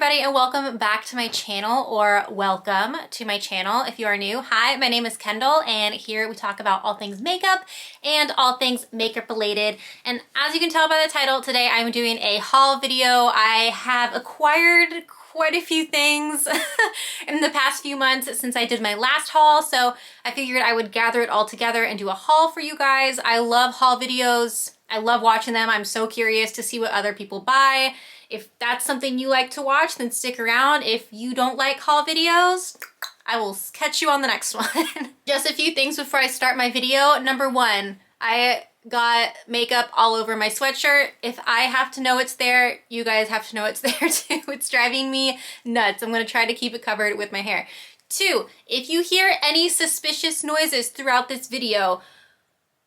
everybody, and welcome back to my channel, or welcome to my channel if you are new. Hi, my name is Kendall, and here we talk about all things makeup and all things makeup related. And as you can tell by the title, today I'm doing a haul video. I have acquired quite a few things in the past few months since I did my last haul, so I figured I would gather it all together and do a haul for you guys. I love haul videos. I love watching them. I'm so curious to see what other people buy. If that's something you like to watch, then stick around. If you don't like haul videos, I will catch you on the next one. Just a few things before I start my video. Number one, I got makeup all over my sweatshirt. If I have to know it's there, you guys have to know it's there too. It's driving me nuts. I'm gonna try to keep it covered with my hair. Two, if you hear any suspicious noises throughout this video,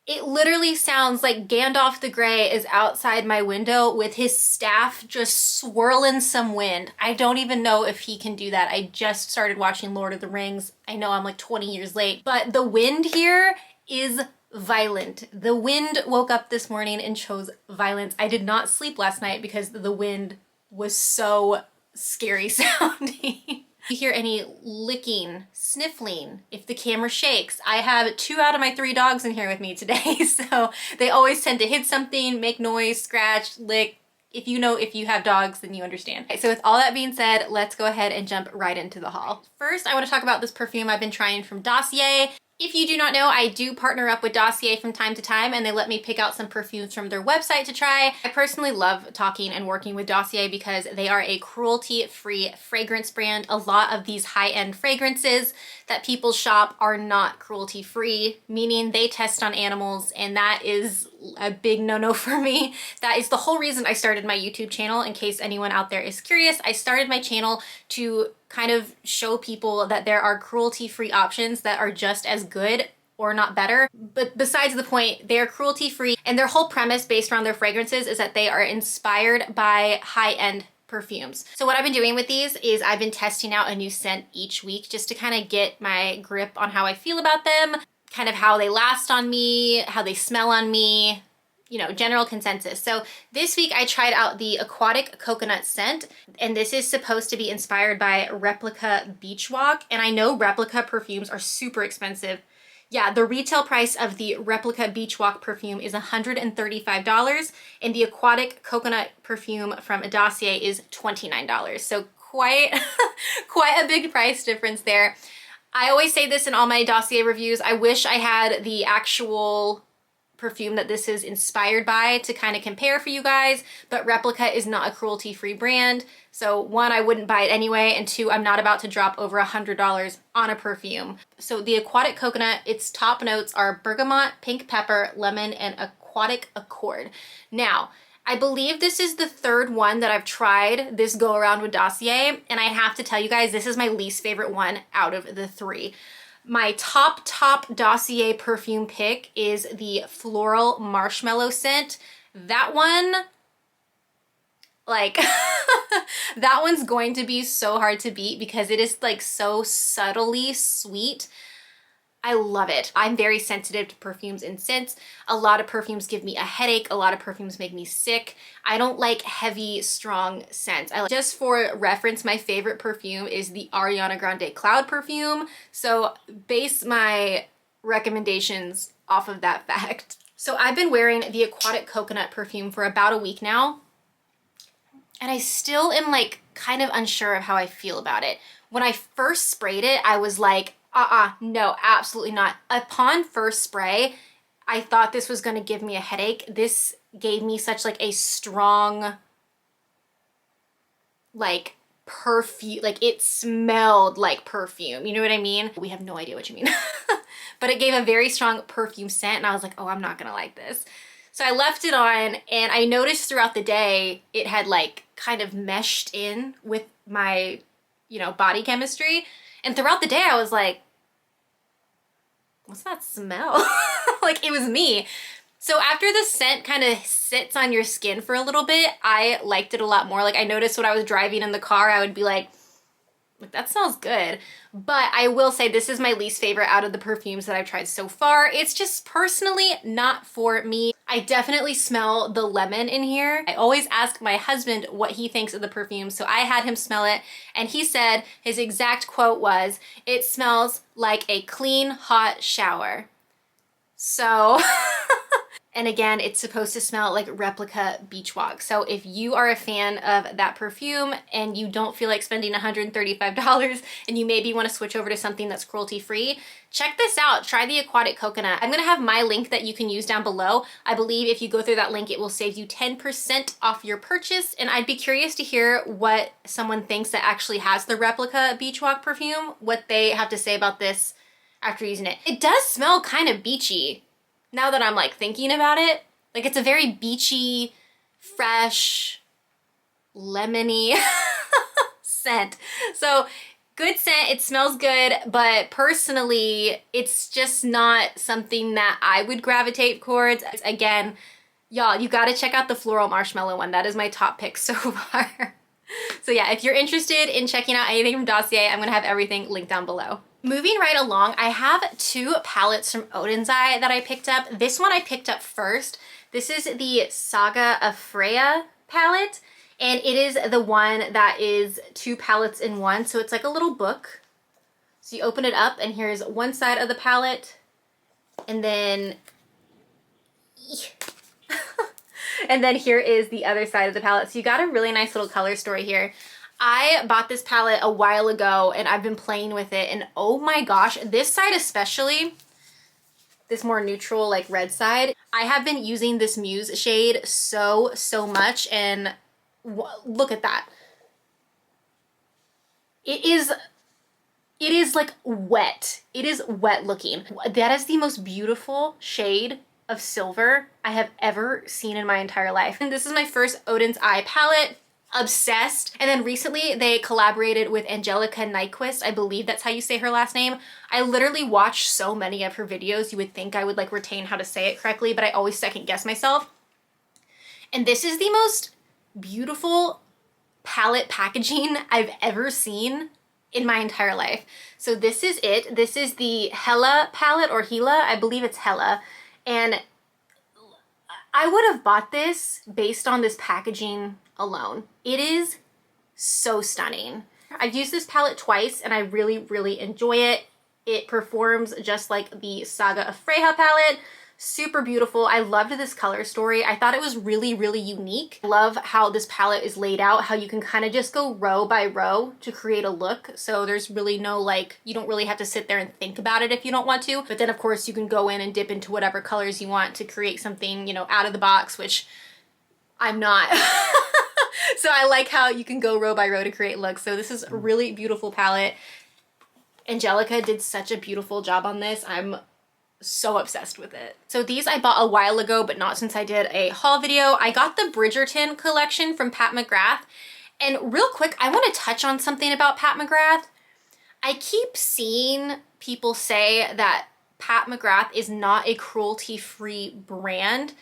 it literally sounds like Gandalf the Grey is outside my window with his staff just swirling some wind. I don't even know if he can do that. I just started watching Lord of the Rings. I know I'm like 20 years late, but the wind here is violent. The wind woke up this morning and chose violence. I did not sleep last night because the wind was so scary sounding. You hear any licking, sniffling, if the camera shakes. I have 2 out of my 3 dogs in here with me today, so they always tend to hit something, make noise, scratch, lick. If you have dogs, then you understand. Okay, so with all that being said, let's go ahead and jump right into the haul. First, I want to talk about this perfume I've been trying from Dossier. If you do not know, I do partner up with Dossier from time to time, and they let me pick out some perfumes from their website to try. I personally love talking and working with Dossier because they are a cruelty-free fragrance brand. A lot of these high-end fragrances that people shop are not cruelty-free, meaning they test on animals, and that is a big no-no for me. That is the whole reason I started my YouTube channel. In case anyone out there is curious, I started my channel to kind of show people that there are cruelty-free options that are just as good or not better. But besides the point, they are cruelty-free, and their whole premise based around their fragrances is that they are inspired by high-end perfumes. So what I've been doing with these is I've been testing out a new scent each week just to kind of get my grip on how I feel about them, kind of how they last on me, how they smell on me, you know, general consensus. So this week I tried out the Aquatic coconut scent, and this is supposed to be inspired by Replica Beach Walk. And I know Replica perfumes are super expensive. Yeah, the retail price of the Replica Beach Walk perfume is $135, and the Aquatic coconut perfume from Dossier is $29. So quite a big price difference there. I always say this in all my Dossier reviews. I wish I had the actual perfume that this is inspired by to kind of compare for you guys, but Replica is not a cruelty-free brand. So 1, I wouldn't buy it anyway, and 2, I'm not about to drop over $100 on a perfume. So the Aquatic coconut, its top notes are bergamot, pink pepper, lemon, and aquatic accord. Now, I believe this is the 3rd one that I've tried this go around with Dossier, and I have to tell you guys, this is my least favorite one out of the 3. My top Dossier perfume pick is the Floral Marshmallow scent. That one, like, that one's going to be so hard to beat because it is like so subtly sweet. I love it. I'm very sensitive to perfumes and scents. A lot of perfumes give me a headache. A lot of perfumes make me sick. I don't like heavy, strong scents. Just for reference, my favorite perfume is the Ariana Grande Cloud perfume. So base my recommendations off of that fact. So I've been wearing the Aquatic coconut perfume for about a week now, and I still am like kind of unsure of how I feel about it. When I first sprayed it, I was like, no, absolutely not. Upon first spray, I thought this was going to give me a headache. This gave me such like a strong, like, perfume, like it smelled like perfume. You know what I mean? We have no idea what you mean. But it gave a very strong perfume scent, and I was like, oh, I'm not going to like this. So I left it on, and I noticed throughout the day it had like kind of meshed in with my, you know, body chemistry. And throughout the day, I was like, what's that smell? Like, it was me. So after the scent kind of sits on your skin for a little bit, I liked it a lot more. Like, I noticed when I was driving in the car, I would be like, that smells good. But I will say this is my least favorite out of the perfumes that I've tried so far. It's just personally not for me. I definitely smell the lemon in here. I always ask my husband what he thinks of the perfume, so I had him smell it, and he said his exact quote was, "It smells like a clean, hot shower." So, and again, it's supposed to smell like replica beach walk. So if you are a fan of that perfume and you don't feel like spending $135 and you maybe want to switch over to something that's cruelty-free, check this out. Try the Aquatic Coconut. I'm gonna have my link that you can use down below. I believe if you go through that link, it will save you 10% off your purchase. And I'd be curious to hear what someone thinks that actually has the replica beach walk perfume, what they have to say about this after using it. It does smell kind of beachy now that I'm like thinking about it. Like it's a very beachy, fresh, lemony scent. So good scent, it smells good, but personally, it's just not something that I would gravitate towards. Again, y'all, you gotta check out the Floral Marshmallow one. That is my top pick so far. So yeah, if you're interested in checking out anything from Dossier, I'm gonna have everything linked down below. Moving right along, I have two palettes from Odins Eye that I picked up. This one I picked up first. This is the Saga of Freja palette, and it is the one that is two palettes in one. So it's like a little book. So you open it up and here's one side of the palette, and then and then here is the other side of the palette. So you got a really nice little color story here. I bought this palette a while ago and I've been playing with it, and oh my gosh, this side especially, this more neutral like red side, I have been using this Muse shade so much, and look at that. It is like wet. It is wet looking. That is the most beautiful shade of silver I have ever seen in my entire life. And this is my first Odins Eye palette. Obsessed. And then recently they collaborated with Angelica Nyquist. I believe that's how you say her last name. I literally watched so many of her videos. You would think I would like retain how to say it correctly, but I always second guess myself. And this is the most beautiful palette packaging I've ever seen in my entire life. So this is it. This is the Hela palette, or Hela. I believe it's Hela. And I would have bought this based on this packaging alone. It is so stunning. I've used this palette twice and I really enjoy it. It performs just like the Saga of Freja palette. Super beautiful. I loved this color story. I thought it was really unique. Love how this palette is laid out, how you can kind of just go row by row to create a look. So there's really no like, you don't really have to sit there and think about it if you don't want to. But then of course you can go in and dip into whatever colors you want to create something, you know, out of the box, which I'm not. So I like how you can go row by row to create looks. So this is a really beautiful palette. Angelica did such a beautiful job on this. I'm so obsessed with it. So these I bought a while ago, but not since I did a haul video. I got the Bridgerton collection from Pat McGrath. And real quick, I want to touch on something about Pat McGrath. I keep seeing people say that Pat McGrath is not a cruelty-free brand.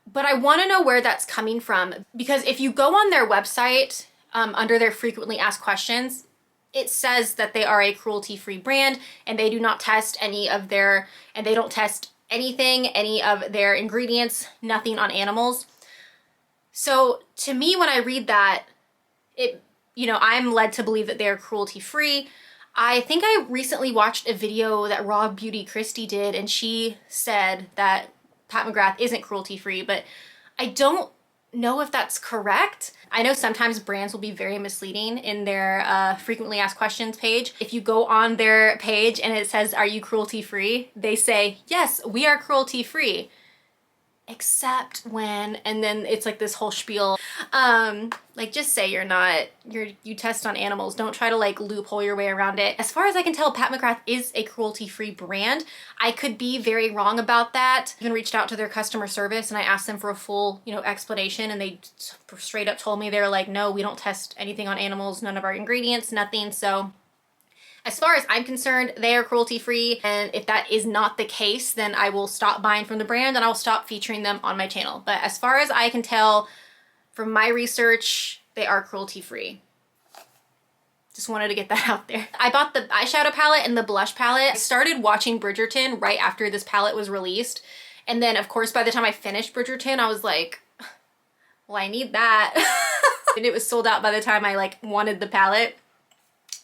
But I want to know where that's coming from, because if you go on their website under their frequently asked questions, it says that they are a cruelty-free brand and they do not test any of their, and they don't test anything, any of their ingredients, nothing on animals. So to me, when I read that, it, you know, I'm led to believe that they're cruelty-free. I think I recently watched a video that Raw Beauty Christie did, and she said that Pat McGrath isn't cruelty-free, but I don't know if that's correct. I know sometimes brands will be very misleading in their frequently asked questions page. If you go on their page and it says, "Are you cruelty-free?" they say, "Yes, we are cruelty-free." Except when, and then it's like this whole spiel. Like just say you're not, you test on animals. Don't try to like loophole your way around it. As far as I can tell, Pat McGrath is a cruelty-free brand. I could be very wrong about that. I even reached out to their customer service and I asked them for a full, you know, explanation, and they straight up told me, they're like, "No, we don't test anything on animals, none of our ingredients, nothing." So as far as I'm concerned, they are cruelty-free, and if that is not the case, then I will stop buying from the brand and I'll stop featuring them on my channel. But as far as I can tell from my research, they are cruelty-free. Just wanted to get that out there. I bought the eyeshadow palette and the blush palette. I started watching Bridgerton right after this palette was released, And then of course, by the time I finished Bridgerton, I was like, well, I need that. And it was sold out by the time I like wanted the palette.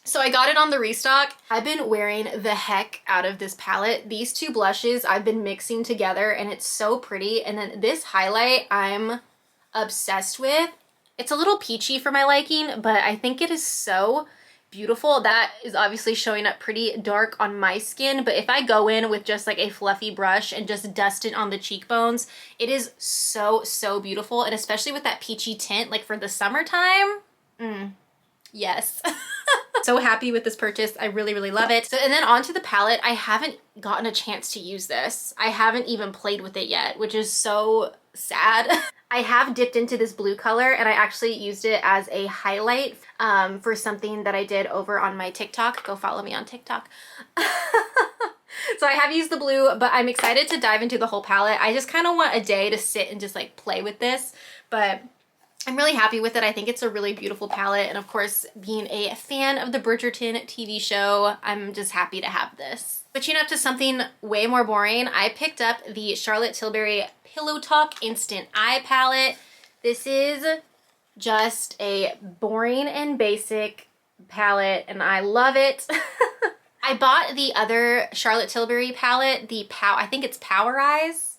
So I got it on the restock. I've been wearing the heck out of this palette. These two blushes I've been mixing together and it's so pretty. And then this highlight I'm obsessed with. It's a little peachy for my liking, but I think it is so beautiful. That is obviously showing up pretty dark on my skin, but if I go in with just like a fluffy brush and just dust it on the cheekbones, it is so, so beautiful. And especially with that peachy tint, like for the summertime, yes. So happy with this purchase. I really, really love it. So, and then onto the palette, I haven't gotten a chance to use this. I haven't even played with it yet, which is so sad. I have dipped into this blue color and I actually used it as a highlight for something that I did over on my TikTok. Go follow me on TikTok. So I have used the blue, but I'm excited to dive into the whole palette. I just kind of want a day to sit and just like play with this, but I'm really happy with it. I think it's a really beautiful palette. And of course, being a fan of the Bridgerton TV show, I'm just happy to have this. Switching up to something way more boring, I picked up the Charlotte Tilbury Pillow Talk Instant Eye Palette. This is just a boring and basic palette and I love it. I bought the other Charlotte Tilbury palette, I think it's Power Eyes.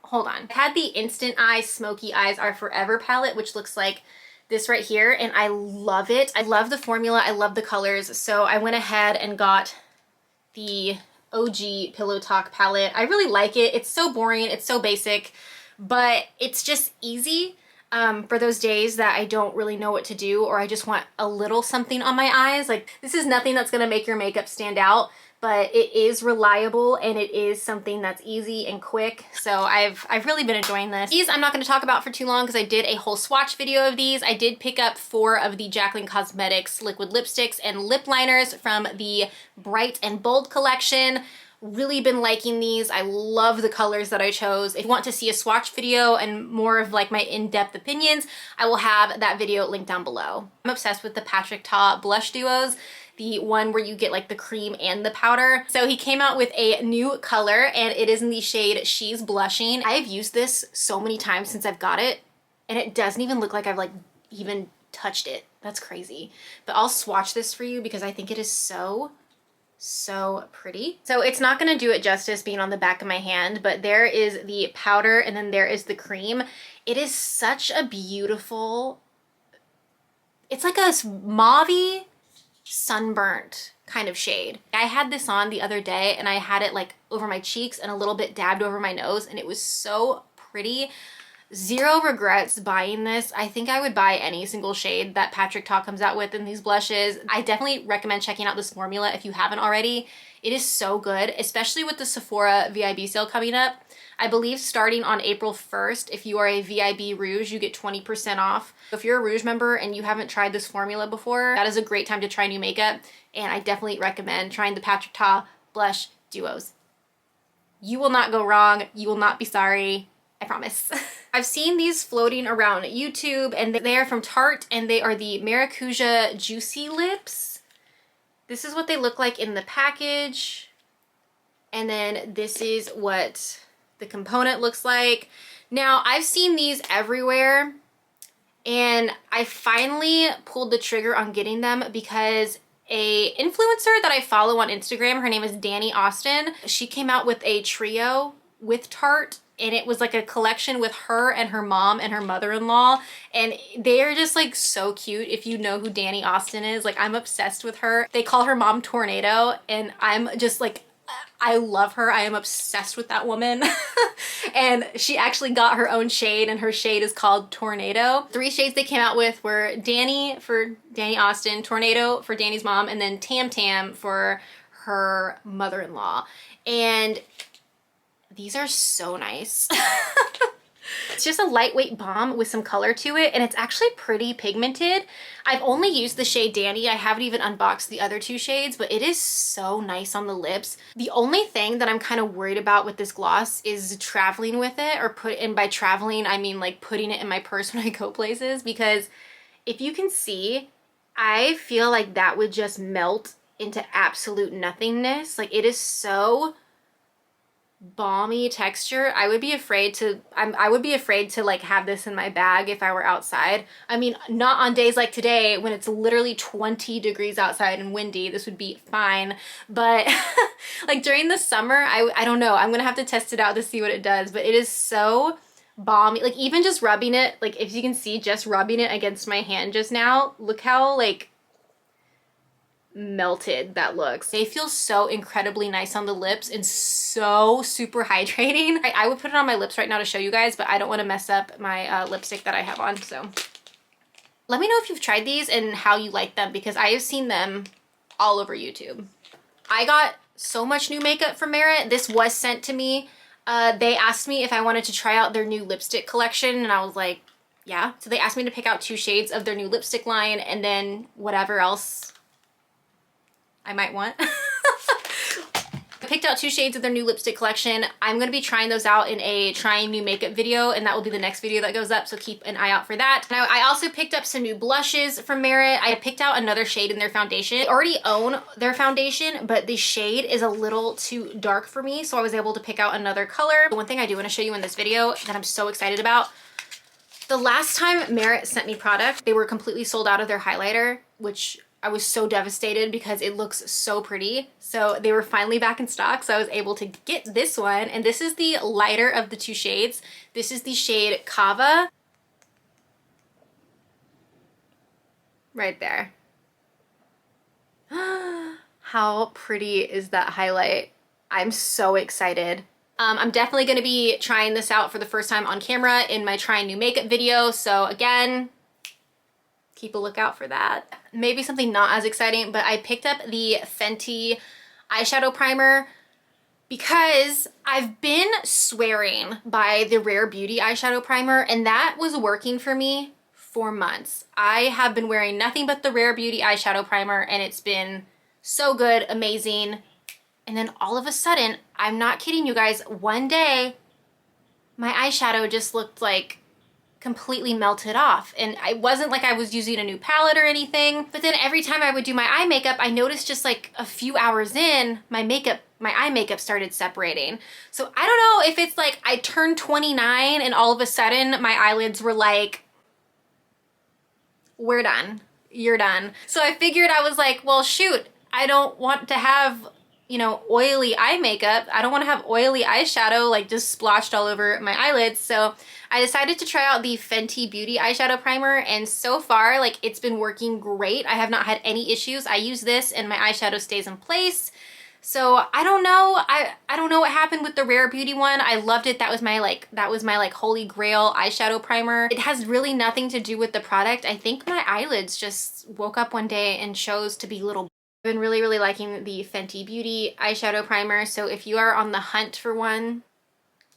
Hold on. I had the Instant Eye Smokey Eyes Are Forever palette, which looks like this right here, and I love it. I love the formula. I love the colors. So I went ahead and got the OG Pillow Talk palette. I really like it. It's so boring. It's so basic, but it's just easy for those days that I don't really know what to do or I just want a little something on my eyes. Like, this is nothing that's going to make your makeup stand out, but it is reliable and it is something that's easy and quick. So I've really been enjoying this. These I'm not going to talk about for too long because I did a whole swatch video of these. I did pick up 4 of the Jaclyn Cosmetics liquid lipsticks and lip liners from the Bright and Bold collection. Really been liking these. I love the colors that I chose. If you want to see a swatch video and more of like my in-depth opinions, I will have that video linked down below. I'm obsessed with the Patrick Ta blush duos, the one where you get like the cream and the powder. So he came out with a new color and it is in the shade She's Blushing. I have used this so many times since I've got it and it doesn't even look like I've like even touched it. That's crazy. But I'll swatch this for you because I think it is so pretty. So it's not gonna do it justice being on the back of my hand, but there is the powder and then there is the cream. It is such a beautiful, it's like a mauve-y, sunburnt kind of shade. I had this on the other day and I had it like over my cheeks and a little bit dabbed over my nose and it was so pretty. Zero regrets buying this. I think I would buy any single shade that Patrick Ta comes out with in these blushes. I definitely recommend checking out this formula if you haven't already. It is so good, especially with the Sephora VIB sale coming up. I believe starting on April 1st, if you are a VIB Rouge, you get 20% off. If you're a Rouge member and you haven't tried this formula before, that is a great time to try new makeup. And I definitely recommend trying the Patrick Ta blush duos. You will not go wrong. You will not be sorry. I promise. I've seen these floating around YouTube and they are from Tarte and they are the Maracuja Juicy Lips. This is what they look like in the package. And then this is what the component looks like. Now, I've seen these everywhere and I finally pulled the trigger on getting them because a influencer that I follow on Instagram, her name is Dani Austin. She came out with a trio with Tarte and it was like a collection with her and her mom and her mother-in-law and they're just like so cute. If you know who Dani Austin is, like I'm obsessed with her. They call her mom Tornado and I'm just like, I love her. I am obsessed with that woman. And she actually got her own shade and her shade is called Tornado. 3 shades they came out with were Dani for Dani Austin, Tornado for Dani's mom, and then Tam Tam for her mother-in-law. And these are so nice. It's just a lightweight balm with some color to it and it's actually pretty pigmented. I've only used the shade Dani. I haven't even unboxed the other 2 shades, but it is so nice on the lips. The only thing that I'm kind of worried about with this gloss is traveling with it, or and by traveling, I mean like putting it in my purse when I go places, because if you can see, I feel like that would just melt into absolute nothingness. Like it is so balmy texture. I would be afraid to like have this in my bag if I were outside. I mean, not on days like today when it's literally 20 degrees outside and windy. This would be fine, but like during the summer, I don't know. I'm gonna have to test it out to see what it does, but it is so balmy. Like even just rubbing it, like if you can see, just rubbing it against my hand just now, look how like melted that looks. They feel so incredibly nice on the lips and so super hydrating. I would put it on my lips right now to show you guys, but I don't want to mess up my lipstick that I have on. So let me know if you've tried these and how you like them, because I have seen them all over YouTube. I got so much new makeup from Merit. This was sent to me. They asked me if I wanted to try out their new lipstick collection, and I was like, yeah. So they asked me to pick out 2 shades of their new lipstick line and then whatever else I might want. I picked out 2 shades of their new lipstick collection. I'm going to be trying those out in a trying new makeup video, and that will be the next video that goes up, so keep an eye out for that. Now, I also picked up some new blushes from Merit. I picked out another shade in their foundation. I already own their foundation, but the shade is a little too dark for me, so I was able to pick out another color. One thing I do want to show you in this video that I'm so excited about, the last time Merit sent me product, they were completely sold out of their highlighter, which I was so devastated because it looks so pretty. So they were finally back in stock, so I was able to get this one, and this is the lighter of the 2 shades. This is the shade Kava. Right there. How pretty is that highlight? I'm so excited. I'm definitely gonna be trying this out for the first time on camera in my trying new makeup video, so again, keep a lookout for that. Maybe something not as exciting, but I picked up the Fenty Eyeshadow Primer because I've been swearing by the Rare Beauty Eyeshadow Primer, and that was working for me for months. I have been wearing nothing but the Rare Beauty Eyeshadow Primer, and it's been so good, amazing. And then all of a sudden, I'm not kidding you guys, one day, my eyeshadow just looked like completely melted off, and it wasn't like I was using a new palette or anything, but then every time I would do my eye makeup, I noticed just like a few hours in, my eye makeup started separating. So I don't know if it's like I turned 29 and all of a sudden my eyelids were like, we're done, you're done. So I figured, I was like, well shoot, I don't want to have, you know, oily eye makeup. I don't want to have oily eyeshadow like just splotched all over my eyelids. So I decided to try out the Fenty Beauty Eyeshadow Primer, and so far, like, it's been working great. I have not had any issues. I use this and my eyeshadow stays in place. So I don't know. I don't know what happened with the Rare Beauty one. I loved it. That was my like holy grail eyeshadow primer. It has really nothing to do with the product. I think my eyelids just woke up one day and chose to be little. I've been really liking the Fenty Beauty Eyeshadow Primer, so if you are on the hunt for one,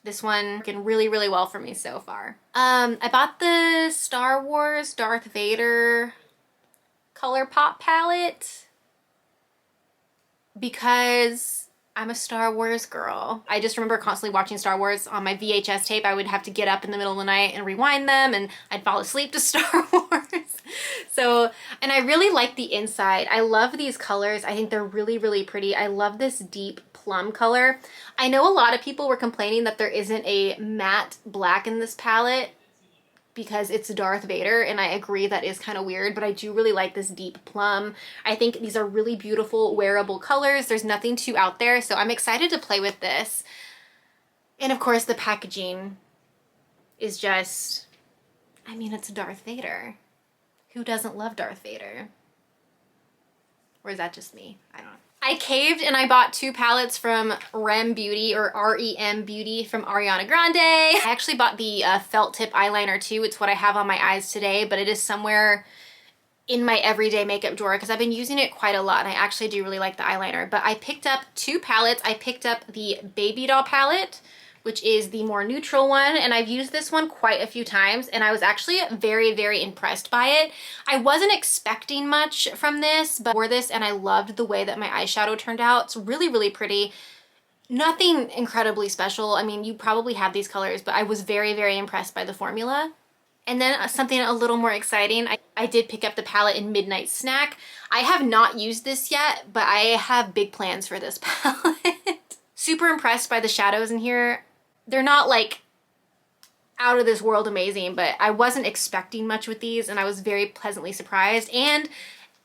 this one working really well for me so far. I bought the Star Wars Darth Vader ColourPop palette because I'm a Star Wars girl. I just remember constantly watching Star Wars on my VHS tape. I would have to get up in the middle of the night and rewind them, and I'd fall asleep to Star Wars. So, and I really like the inside. I love these colors. I think they're really pretty. I love this deep plum color. I know a lot of people were complaining that there isn't a matte black in this palette because it's Darth Vader, and I agree that is kind of weird, but I do really like this deep plum. I think these are really beautiful wearable colors. There's nothing too out there, so I'm excited to play with this. And of course the packaging is just, I mean, it's Darth Vader. Who doesn't love Darth Vader? Or is that just me? I don't know. I caved and I bought 2 palettes from Rem Beauty, or R-E-M Beauty, from Ariana Grande. I actually bought the felt tip eyeliner too. It's what I have on my eyes today, but it is somewhere in my everyday makeup drawer because I've been using it quite a lot, and I actually do really like the eyeliner. But I picked up 2 palettes. I picked up the Babydoll palette, which is the more neutral one, and I've used this one quite a few times, and I was actually very impressed by it. I wasn't expecting much from this, but for this, and I loved the way that my eyeshadow turned out. It's really pretty. Nothing incredibly special. I mean, you probably have these colors, but I was very impressed by the formula. And then something a little more exciting, I did pick up the palette in Midnight Snack. I have not used this yet, but I have big plans for this palette. super impressed by the shadows in here. They're not like out of this world amazing, but I wasn't expecting much with these and I was very pleasantly surprised. And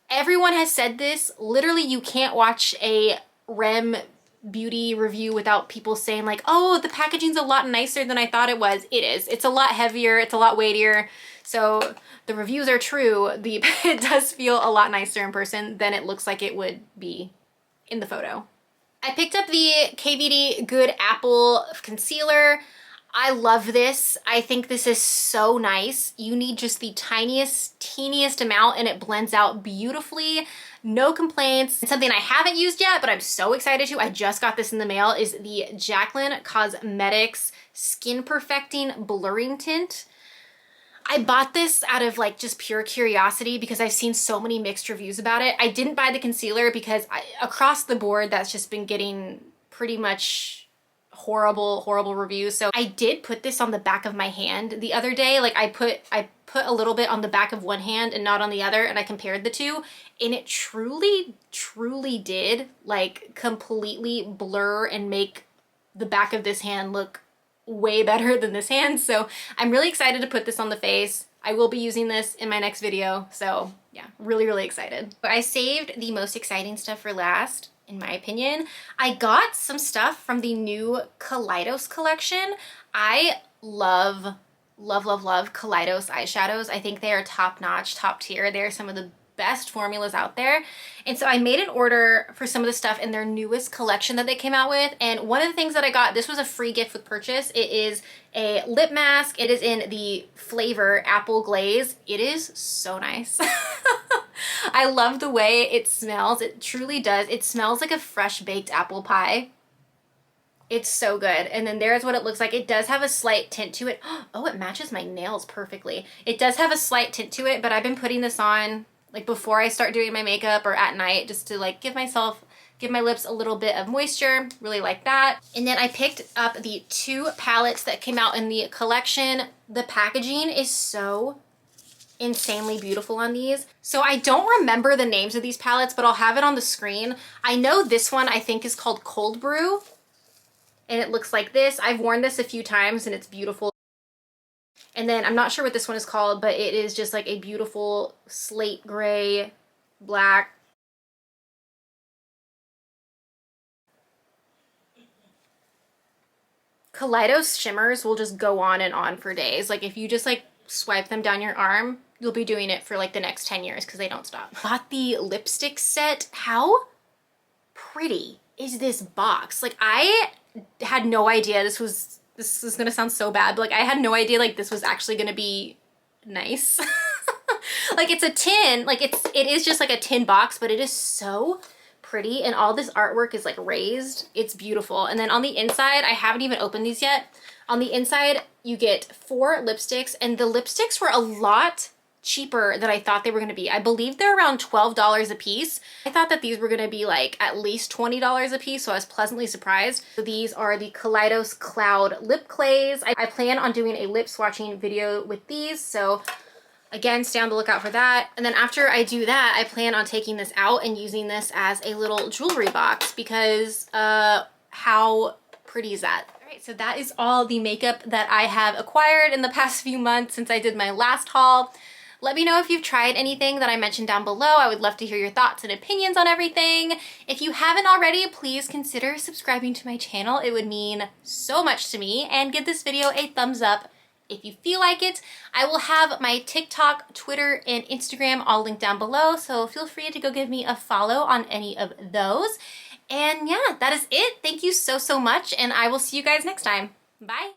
everyone has said this, literally you can't watch a Rem Beauty review without people saying like, oh, the packaging's a lot nicer than I thought it was. It is. It's a lot heavier. It's a lot weightier. So the reviews are true. It does feel a lot nicer in person than it looks like it would be in the photo. I picked up the KVD Good Apple Concealer. I love this. I think this is so nice. You need just the tiniest, teeniest amount and it blends out beautifully. No complaints. It's something I haven't used yet, but I'm so excited to. I just got this in the mail, is the Jaclyn Cosmetics Skin Perfecting Blurring Tint. I bought this out of like just pure curiosity because I've seen so many mixed reviews about it. I didn't buy the concealer because across the board, that's just been getting pretty much horrible reviews. So I did put this on the back of my hand the other day. Like I put a little bit on the back of one hand and not on the other, and I compared the two, and it truly did like completely blur and make the back of this hand look way better than this hand. So I'm really excited to put this on the face. I will be using this in my next video. So yeah, really excited. But I saved the most exciting stuff for last. In my opinion, I got some stuff from the new Kaleidos collection. I love Kaleidos eyeshadows. I think they are top notch, top tier. They're some of the best formulas out there. And so I made an order for some of the stuff in their newest collection that they came out with. And one of the things that I got, this was a free gift with purchase. It is a lip mask. It is in the flavor Apple Glaze. It is so nice. I love the way it smells. It truly does. It smells like a fresh baked apple pie. It's so good. And then there's what it looks like. It does have a slight tint to it. Oh, it matches my nails perfectly. It does have a slight tint to it, but I've been putting this on like before I start doing my makeup or at night just to like give my lips a little bit of moisture. Really like that. And then I picked up the 2 palettes that came out in the collection. The packaging is so insanely beautiful on these. So I don't remember the names of these palettes, but I'll have it on the screen. I know this one I think is called Cold Brew, and it looks like this. I've worn this a few times and it's beautiful. And then I'm not sure what this one is called, but it is just like a beautiful slate gray, black. Kaleidos shimmers will just go on and on for days. Like if you just like swipe them down your arm, you'll be doing it for like the next 10 years because they don't stop. Got the lipstick set. How pretty is this box? Like I had no idea this is gonna sound so bad, but like I had no idea like this was actually gonna be nice. Like it's a tin, like it is just like a tin box, but it is so pretty and all this artwork is like raised. It's beautiful. And then on the inside, I haven't even opened these yet. On the inside, you get 4 lipsticks, and the lipsticks were a lot cheaper than I thought they were gonna be. I believe they're around $12 a piece. I thought that these were gonna be like at least $20 a piece, so I was pleasantly surprised. So these are the Kaleidos Cloud Lip Clays. I plan on doing a lip swatching video with these, so again, stay on the lookout for that. And then after I do that, I plan on taking this out and using this as a little jewelry box because how pretty is that? All right, so that is all the makeup that I have acquired in the past few months since I did my last haul. Let me know if you've tried anything that I mentioned down below. I would love to hear your thoughts and opinions on everything. If you haven't already, please consider subscribing to my channel. It would mean so much to me, and give this video a thumbs up if you feel like it. I will have my TikTok, Twitter, and Instagram all linked down below, so feel free to go give me a follow on any of those. And yeah, that is it. Thank you so much, and I will see you guys next time. Bye.